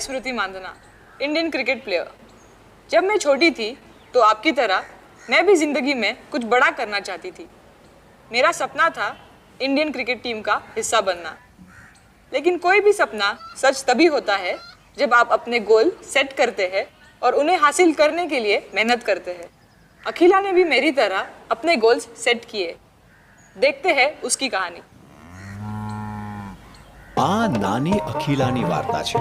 स्मृति Mandhana, Indian cricket player. जब मैं छोटी थी तो आपकी तरह मैं भी ज़िंदगी में कुछ बड़ा करना चाहती थी। मेरा सपना था इंडियन क्रिकेट टीम का हिस्सा बनना। लेकिन कोई भी सपना सच तभी होता है जब आप अपने गोल सेट करते हैं और उन्हें हासिल करने के लिए मेहनत करते हैं। अखिला ने भी मेरी तरह अपने गोल्स सेट किए। देखते हैं उसकी कहानी। આ નાની અખિલાની વાર્તા છે,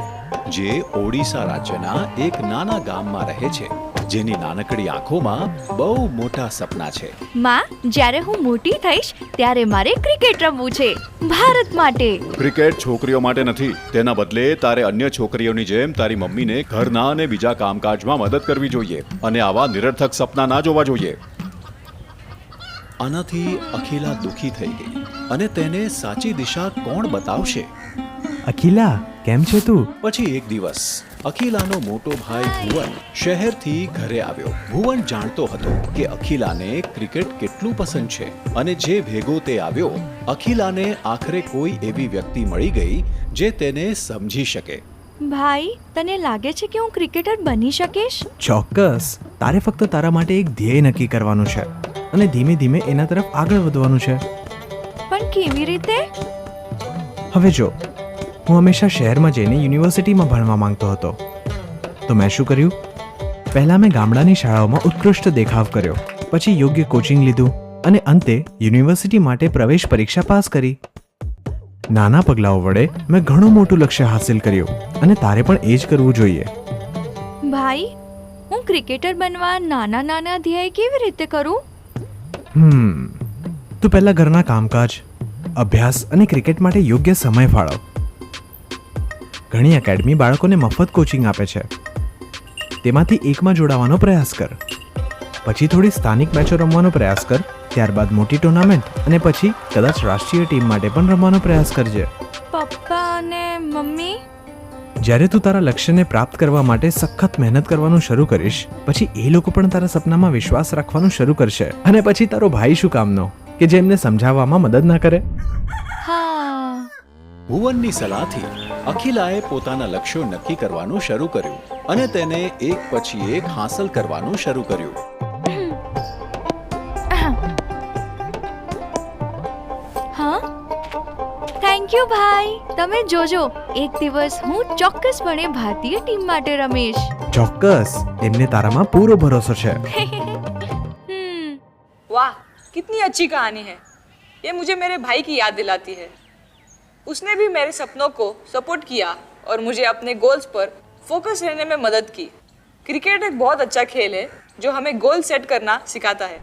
જે ઓડિશા રાજ્યના એક નાના ગામમાં રહે છે, જેની નાનકડી આંખોમાં બહુ મોટા સપના છે. માં, જ્યારે હું મોટી થઈશ ત્યારે મારે ક્રિકેટ રમવું છે, ભારત માટે. ક્રિકેટ છોકરીઓ માટે નથી. તેના બદલે તારે અન્ય છોકરીઓની જેમ તારી મમ્મીને ઘરના અને બીજા કામકાજમાં મદદ કરવી જોઈએ અને આવા નિરર્થક સપના ના જોવા જોઈએ. આનાથી અખિલા દુખી થઈ ગઈ અને તેને સાચી દિશા કોણ બતાવશે? અખિલા, કેમ છે તું? પછી એક દિવસ અખિલાનો મોટો ભાઈ ભુવન શહેરથી ઘરે આવ્યો. ભુવન જાણતો હતો કે અખિલાને ક્રિકેટ કેટલું પસંદ છે અને જે ભેગો તે આવ્યો, અખિલાને આખરે કોઈ એવી વ્યક્તિ મળી ગઈ જે તેને સમજી શકે. ભાઈ, તને લાગે છે કે હું ક્રિકેટર બની શકીશ? ચોક્કસ. તારે ફક્ત તારા માટે એક ધ્યેય નક્કી કરવાનું છે અને ધીમે ધીમે એના તરફ આગળ વધવાનું છે. પણ કેવી રીતે? હવે જો, હું હંમેશા શહેરમાં જઈને યુનિવર્સિટીમાં ભણવા માંગતો હતો. તો મેં શું કર્યું? પહેલાં મેં ગામડાની શાળાઓમાં ઉત્કૃષ્ટ દેખાવ કર્યો, પછી યોગ્ય કોચિંગ લીધું અને અંતે યુનિવર્સિટી માટે પ્રવેશ પરીક્ષા પાસ કરી. નાના પગલાઓ વડે મેં ઘણું મોટું લક્ષ્ય હાંસિલ કર્યું અને તારે પણ એ જ કરવું જોઈએ. ભાઈ, હું ક્રિકેટર બનવા નાના નાના ધ્યેય કેવી રીતે કરું? તું પહેલાં ઘરના કામકાજ, અભ્યાસ અને ક્રિકેટ માટે યોગ્ય સમય ફાળવ. ઘણી એકેડમી બાળકોને મફત કોચિંગ આપે છે. તેમાંથી એકમાં જોડાવાનો પ્રયાસ કર. પછી થોડી સ્થાનિક મેચો રમવાનો પ્રયાસ કર. ત્યારબાદ મોટી ટુર્નામેન્ટ અને પછી કદાચ રાષ્ટ્રીય ટીમ માટે પણ રમવાનો પ્રયાસ કરજે. પપ્પા અને મમ્મી? જ્યારે તું તારા લક્ષ્યને પ્રાપ્ત કરવા માટે સખત મહેનત કરવાનું શરૂ કરીશ, પછી એ લોકો પણ તારા સપનામાં વિશ્વાસ રાખવાનું શરૂ કરશે. અને પછી તારો ભાઈ શું કામનો કે જે એમને સમજાવવામાં મદદ ના કરે? હા. ભુવનની સલાહથી અખિલાએ પોતાના લક્ષ્યો નક્કી કરવાનું શરૂ કર્યું અને તેને એક પછી એક હાંસલ કરવાનું શરૂ કર્યું. હા, થેન્ક યુ ભાઈ. તમે જોજો, એક દિવસ હું ચોક્કસપણે ભારતીય ટીમ માટે રમીશ. ચોક્કસ. એમને તારામાં પૂરો ભરોસો છે. वाह, कितनी अच्छी कहानी है। ये मुझे मेरे भाई की याद दिलाती है। उसने भी मेरे सपनों को सपोर्ट किया और मुझे अपने गोल्स पर फोकस रहने में मदद की। क्रिकेट एक बहुत अच्छा खेल है जो हमें गोल सेट करना सिखाता है।